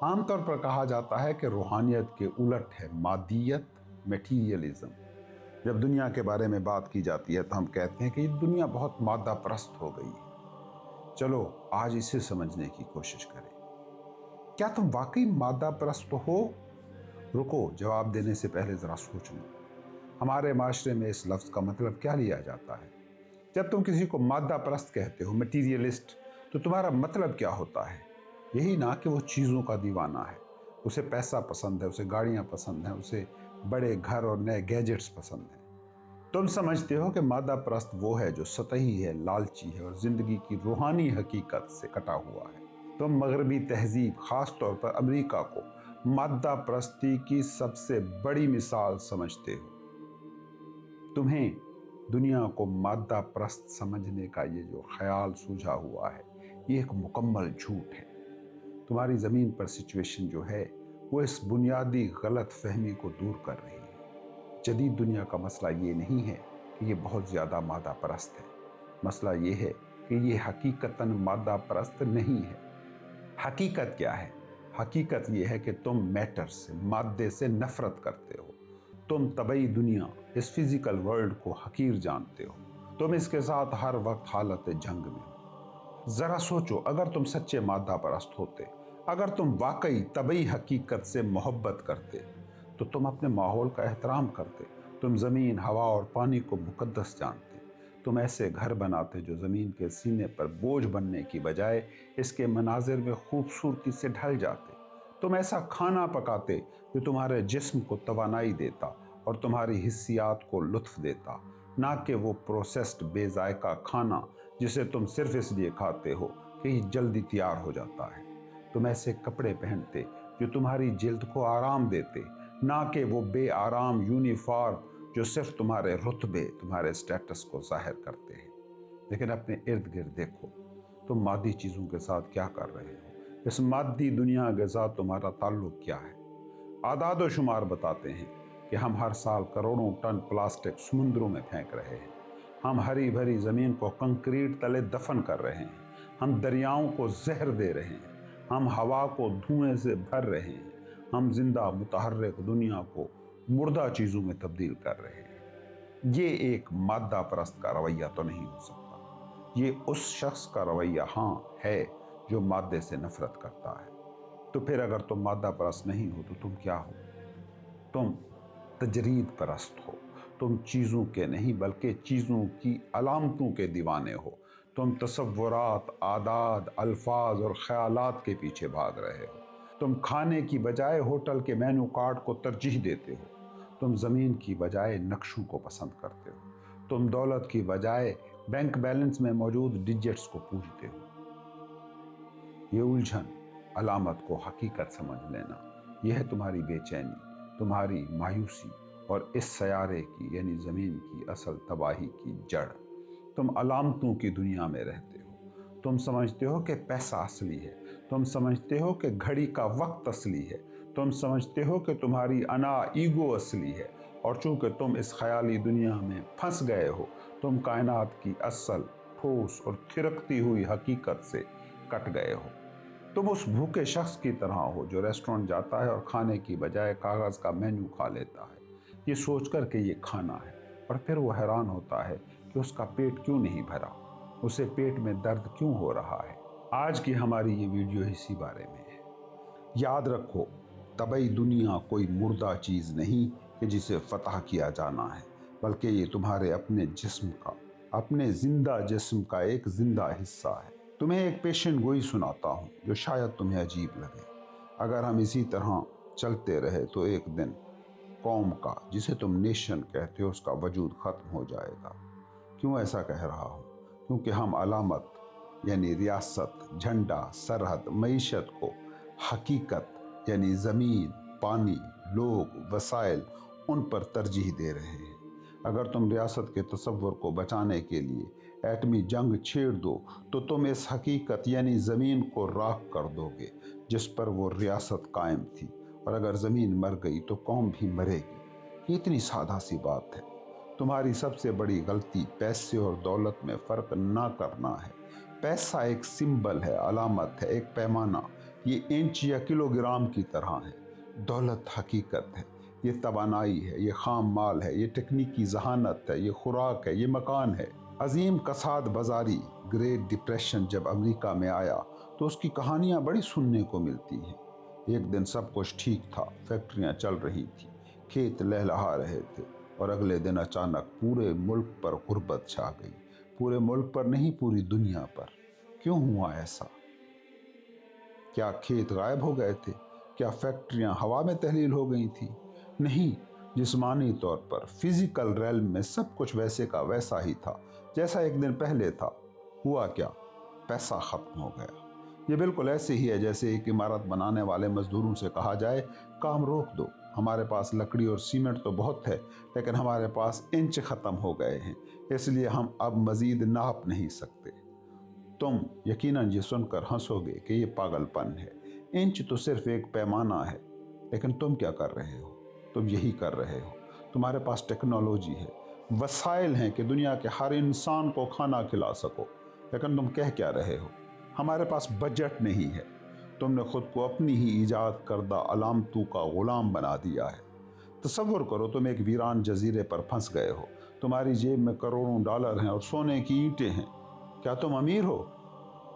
عام طور پر کہا جاتا ہے کہ روحانیت کے الٹ ہے مادیت، میٹیریلزم۔ جب دنیا کے بارے میں بات کی جاتی ہے تو ہم کہتے ہیں کہ یہ دنیا بہت مادہ پرست ہو گئی ہے۔ چلو آج اسے سمجھنے کی کوشش کریں۔ کیا تم واقعی مادہ پرست ہو؟ رکو، جواب دینے سے پہلے ذرا سوچو۔ ہمارے معاشرے میں اس لفظ کا مطلب کیا لیا جاتا ہے؟ جب تم کسی کو مادہ پرست کہتے ہو، مٹیریلسٹ، تو تمہارا مطلب کیا ہوتا ہے؟ یہی نہ کہ وہ چیزوں کا دیوانہ ہے، اسے پیسہ پسند ہے، اسے گاڑیاں پسند ہیں، اسے بڑے گھر اور نئے گیجٹس پسند ہیں۔ تم سمجھتے ہو کہ مادہ پرست وہ ہے جو سطحی ہے، لالچی ہے اور زندگی کی روحانی حقیقت سے کٹا ہوا ہے۔ تم مغربی تہذیب، خاص طور پر امریکہ کو مادہ پرستی کی سب سے بڑی مثال سمجھتے ہو۔ تمہیں دنیا کو مادہ پرست سمجھنے کا یہ جو خیال سوجھا ہوا ہے، یہ ایک مکمل جھوٹ ہے۔ تمہاری زمین پر سچویشن جو ہے وہ اس بنیادی غلط فہمی کو دور کر رہی ہے۔ جدید دنیا کا مسئلہ یہ نہیں ہے کہ یہ بہت زیادہ مادہ پرست ہے، مسئلہ یہ ہے کہ یہ حقیقتاً مادہ پرست نہیں ہے۔ حقیقت کیا ہے؟ حقیقت یہ ہے کہ تم میٹر سے، مادے سے نفرت کرتے ہو۔ تم طبعی دنیا، اس فزیکل ورلڈ کو حقیر جانتے ہو۔ تم اس کے ساتھ ہر وقت حالت جنگ میں ہو۔ ذرا سوچو، اگر تم سچے مادہ پرست ہوتے، اگر تم واقعی طبعی حقیقت سے محبت کرتے، تو تم اپنے ماحول کا احترام کرتے۔ تم زمین، ہوا اور پانی کو مقدس جانتے۔ تم ایسے گھر بناتے جو زمین کے سینے پر بوجھ بننے کی بجائے اس کے مناظر میں خوبصورتی سے ڈھل جاتے۔ تم ایسا کھانا پکاتے جو تمہارے جسم کو توانائی دیتا اور تمہاری حسیات کو لطف دیتا، نہ کہ وہ پروسیسڈ بے ذائقہ کھانا جسے تم صرف اس لیے کھاتے ہو کہ یہ جلدی تیار ہو جاتا ہے۔ تم ایسے کپڑے پہنتے جو تمہاری جلد کو آرام دیتے، نہ کہ وہ بے آرام یونیفارم جو صرف تمہارے رتبے، تمہارے سٹیٹس کو ظاہر کرتے ہیں۔ لیکن اپنے ارد گرد دیکھو، تم مادی چیزوں کے ساتھ کیا کر رہے ہو؟ اس مادی دنیا کے ساتھ تمہارا تعلق کیا ہے؟ اعداد و شمار بتاتے ہیں کہ ہم ہر سال کروڑوں ٹن پلاسٹک سمندروں میں پھینک رہے ہیں۔ ہم ہری بھری زمین کو کنکریٹ تلے دفن کر رہے ہیں۔ ہم دریاؤں کو زہر دے رہے ہیں۔ ہم ہوا کو دھوئیں سے بھر رہے ہیں۔ ہم زندہ متحرک دنیا کو مردہ چیزوں میں تبدیل کر رہے ہیں۔ یہ ایک مادہ پرست کا رویہ تو نہیں ہو سکتا۔ یہ اس شخص کا رویہ ہاں ہے جو مادے سے نفرت کرتا ہے۔ تو پھر اگر تم مادہ پرست نہیں ہو تو تم کیا ہو؟ تم تجرید پرست ہو۔ تم چیزوں کے نہیں بلکہ چیزوں کی علامتوں کے دیوانے ہو۔ تم تصورات، عادات، الفاظ اور خیالات کے پیچھے بھاگ رہے ہو۔ تم کھانے کی بجائے ہوٹل کے مینو کارڈ کو ترجیح دیتے ہو۔ تم زمین کی بجائے نقشوں کو پسند کرتے ہو۔ تم دولت کی بجائے بینک بیلنس میں موجود ڈیجٹس کو پوجتے ہو۔ یہ الجھن، علامت کو حقیقت سمجھ لینا، یہ ہے تمہاری بے چینی، تمہاری مایوسی اور اس سیارے کی یعنی زمین کی اصل تباہی کی جڑ۔ تم علامتوں کی دنیا میں رہتے ہو۔ تم سمجھتے ہو کہ پیسہ اصلی ہے۔ تم سمجھتے ہو کہ گھڑی کا وقت اصلی ہے۔ تم سمجھتے ہو کہ تمہاری انا، ایگو اصلی ہے، اور چونکہ تم اس خیالی دنیا میں پھنس گئے ہو، تم کائنات کی اصل، ٹھوس اور تھرکتی ہوئی حقیقت سے کٹ گئے ہو۔ تم اس بھوکے شخص کی طرح ہو جو ریسٹورنٹ جاتا ہے اور کھانے کی بجائے کاغذ کا مینو کھا لیتا ہے، یہ سوچ کر کہ یہ کھانا ہے، اور پھر وہ حیران ہوتا ہے کہ اس کا پیٹ کیوں نہیں بھرا، اسے پیٹ میں درد کیوں ہو رہا ہے۔ آج کی ہماری یہ ویڈیو اسی بارے میں ہے۔ یاد رکھو، طبعی دنیا کوئی مردہ چیز نہیں کہ جسے فتح کیا جانا ہے، بلکہ یہ تمہارے اپنے جسم کا، اپنے زندہ جسم کا ایک زندہ حصہ ہے۔ تمہیں ایک پیشن گوئی سناتا ہوں جو شاید تمہیں عجیب لگے۔ اگر ہم اسی طرح چلتے رہے تو ایک دن قوم کا، جسے تم نیشن کہتے ہو، اس کا وجود ختم ہو جائے گا۔ کیوں ایسا کہہ رہا ہوں؟ کیونکہ ہم علامت یعنی ریاست، جھنڈا، سرحد، معیشت کو حقیقت یعنی زمین، پانی، لوگ، وسائل، ان پر ترجیح دے رہے ہیں۔ اگر تم ریاست کے تصور کو بچانے کے لیے ایٹمی جنگ چھیڑ دو تو تم اس حقیقت یعنی زمین کو راکھ کر دو گے جس پر وہ ریاست قائم تھی، اور اگر زمین مر گئی تو قوم بھی مرے گی۔ یہ اتنی سادہ سی بات ہے۔ تمہاری سب سے بڑی غلطی پیسے اور دولت میں فرق نہ کرنا ہے۔ پیسہ ایک سمبل ہے، علامت ہے، ایک پیمانہ، یہ انچ یا کلو گرام کی طرح ہے۔ دولت حقیقت ہے، یہ توانائی ہے، یہ خام مال ہے، یہ ٹیکنیکی ذہانت ہے، یہ خوراک ہے، یہ مکان ہے۔ عظیم کساد بازاری گریٹ ڈپریشن جب امریکہ میں آیا تو اس کی کہانیاں بڑی سننے کو ملتی ہیں۔ ایک دن سب کچھ ٹھیک تھا، فیکٹریاں چل رہی تھیں، کھیت لہلہا رہے تھے، اور اگلے دن اچانک پورے ملک پر غربت چھا گئی۔ پورے ملک پر نہیں، پوری دنیا پر۔ کیوں ہوا ایسا؟ کیا کھیت غائب ہو گئے تھے؟ کیا فیکٹریاں ہوا میں تحلیل ہو گئی تھیں؟ نہیں، جسمانی طور پر فزیکل ریلم میں سب کچھ ویسے کا ویسا ہی تھا جیسا ایک دن پہلے تھا۔ ہوا کیا؟ پیسہ ختم ہو گیا۔ یہ بالکل ایسے ہی ہے جیسے ایک عمارت بنانے والے مزدوروں سے کہا جائے کام روک دو، ہمارے پاس لکڑی اور سیمنٹ تو بہت ہے لیکن ہمارے پاس انچ ختم ہو گئے ہیں، اس لیے ہم اب مزید ناپ نہیں سکتے۔ تم یقیناً یہ سن کر ہنسو گے کہ یہ پاگل پن ہے، انچ تو صرف ایک پیمانہ ہے۔ لیکن تم کیا کر رہے ہو؟ تم یہی کر رہے ہو۔ تمہارے پاس ٹیکنالوجی ہے، وسائل ہیں کہ دنیا کے ہر انسان کو کھانا کھلا سکو، لیکن تم کہہ کیا رہے ہو؟ ہمارے پاس بجٹ نہیں ہے۔ تم نے خود کو اپنی ہی ایجاد کردہ علامتوں کا غلام بنا دیا ہے۔ تصور کرو تم ایک ویران جزیرے پر پھنس گئے ہو، تمہاری جیب میں کروڑوں ڈالر ہیں اور سونے کی اینٹیں ہیں۔ کیا تم امیر ہو؟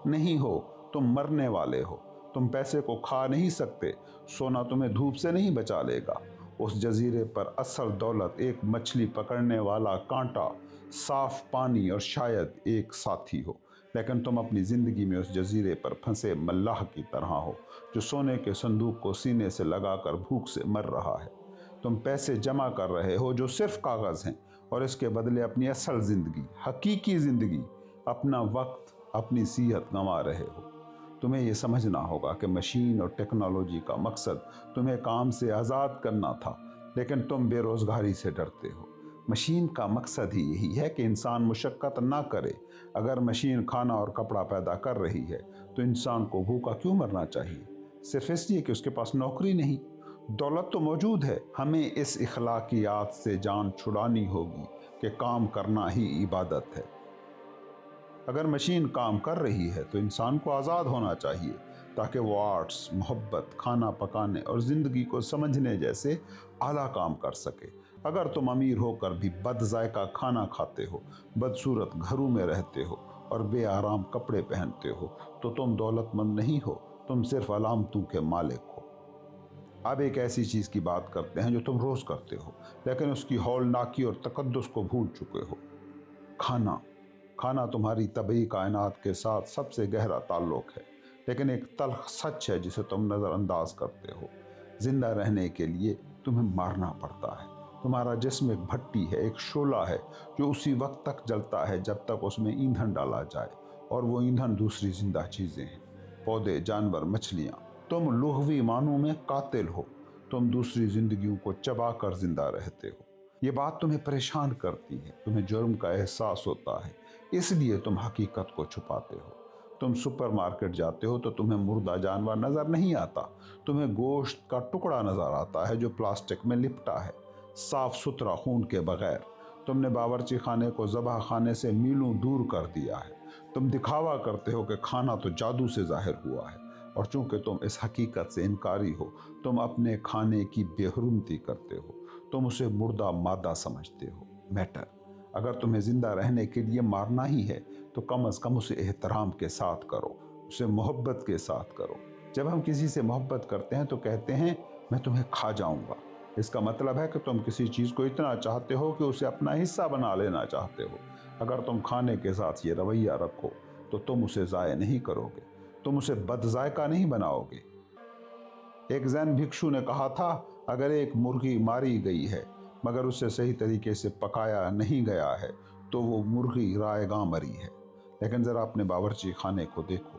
نہیں ہو، تم مرنے والے ہو۔ تم پیسے کو کھا نہیں سکتے، سونا تمہیں دھوپ سے نہیں بچا لے گا۔ اس جزیرے پر اصل دولت ایک مچھلی پکڑنے والا کانٹا، صاف پانی اور شاید ایک ساتھی ہو۔ لیکن تم اپنی زندگی میں اس جزیرے پر پھنسے ملاح کی طرح ہو جو سونے کے صندوق کو سینے سے لگا کر بھوک سے مر رہا ہے۔ تم پیسے جمع کر رہے ہو جو صرف کاغذ ہیں، اور اس کے بدلے اپنی اصل زندگی، حقیقی زندگی، اپنا وقت، اپنی صحت گنوا رہے ہو۔ تمہیں یہ سمجھنا ہوگا کہ مشین اور ٹیکنالوجی کا مقصد تمہیں کام سے آزاد کرنا تھا، لیکن تم بے روزگاری سے ڈرتے ہو۔ مشین کا مقصد ہی یہی ہے کہ انسان مشقت نہ کرے۔ اگر مشین کھانا اور کپڑا پیدا کر رہی ہے تو انسان کو بھوکا کیوں مرنا چاہیے؟ صرف اس لیے کہ اس کے پاس نوکری نہیں۔ دولت تو موجود ہے، ہمیں اس اخلاقیات سے جان چھڑانی ہوگی کہ کام کرنا ہی عبادت ہے۔ اگر مشین کام کر رہی ہے تو انسان کو آزاد ہونا چاہیے تاکہ وہ آرٹس، محبت، کھانا پکانے اور زندگی کو سمجھنے جیسے اعلیٰ کام کر سکے۔ اگر تم امیر ہو کر بھی بد ذائقہ کھانا کھاتے ہو، بدصورت گھروں میں رہتے ہو اور بے آرام کپڑے پہنتے ہو تو تم دولت مند نہیں ہو، تم صرف علامتوں کے مالک ہو۔ اب ایک ایسی چیز کی بات کرتے ہیں جو تم روز کرتے ہو لیکن اس کی ہولناکی اور تقدس کو بھول چکے ہو۔ کھانا۔ کھانا تمہاری طبعی کائنات کے ساتھ سب سے گہرا تعلق ہے، لیکن ایک تلخ سچ ہے جسے تم نظر انداز کرتے ہو۔ زندہ رہنے کے لیے تمہیں مارنا پڑتا ہے۔ تمہارا جسم ایک بھٹی ہے، ایک شعلہ ہے جو اسی وقت تک جلتا ہے جب تک اس میں ایندھن ڈالا جائے، اور وہ ایندھن دوسری زندہ چیزیں ہیں، پودے، جانور، مچھلیاں۔ تم لغوی معنوں میں قاتل ہو، تم دوسری زندگیوں کو چبا کر زندہ رہتے ہو۔ یہ بات تمہیں پریشان کرتی ہے، تمہیں جرم کا احساس ہوتا ہے، اس لیے تم حقیقت کو چھپاتے ہو۔ تم سپر مارکیٹ جاتے ہو تو تمہیں مردہ جانور نظر نہیں آتا، تمہیں گوشت کا ٹکڑا نظر آتا ہے جو پلاسٹک میں لپٹا ہے، صاف ستھرا خون کے بغیر۔ تم نے باورچی خانے کو ذبح خانے سے میلوں دور کر دیا ہے۔ تم دکھاوا کرتے ہو کہ کھانا تو جادو سے ظاہر ہوا ہے، اور چونکہ تم اس حقیقت سے انکاری ہو، تم اپنے کھانے کی بے حرمتی کرتے ہو، تم اسے مردہ مادہ سمجھتے ہو، میٹر۔ اگر تمہیں زندہ رہنے کے لیے مارنا ہی ہے تو کم از کم اسے احترام کے ساتھ کرو، اسے محبت کے ساتھ کرو۔ جب ہم کسی سے محبت کرتے ہیں تو کہتے ہیں میں تمہیں کھا جاؤں گا۔ اس کا مطلب ہے کہ تم کسی چیز کو اتنا چاہتے ہو کہ اسے اپنا حصہ بنا لینا چاہتے ہو۔ اگر تم کھانے کے ساتھ یہ رویہ رکھو تو تم اسے ضائع نہیں کرو گے، تم اسے بد ذائقہ نہیں بناؤ گے۔ ایک زین بھکشو نے کہا تھا اگر ایک مرغی ماری گئی ہے مگر اسے صحیح طریقے سے پکایا نہیں گیا ہے تو وہ مرغی رائے گاں مری ہے۔ لیکن ذرا اپنے باورچی خانے کو دیکھو،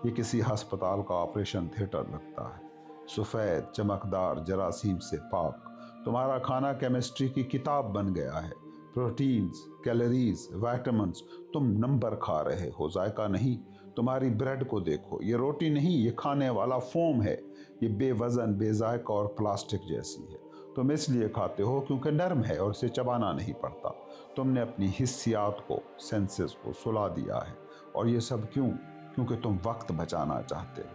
یہ کسی ہسپتال کا آپریشن تھیٹر لگتا ہے، سفید، چمکدار، جراثیم سے پاک۔ تمہارا کھانا کیمسٹری کی کتاب بن گیا ہے، پروٹینز، کیلوریز، وائٹامنز، تم نمبر کھا رہے ہو، ذائقہ نہیں۔ تمہاری بریڈ کو دیکھو، یہ روٹی نہیں، یہ کھانے والا فوم ہے، یہ بے وزن، بے ذائقہ اور پلاسٹک جیسی ہے۔ تم اس لیے کھاتے ہو کیونکہ نرم ہے اور اسے چبانا نہیں پڑتا۔ تم نے اپنی حسیات کو، سینسز کو سلا دیا ہے، اور یہ سب کیوں؟ کیونکہ تم وقت بچانا چاہتے ہو۔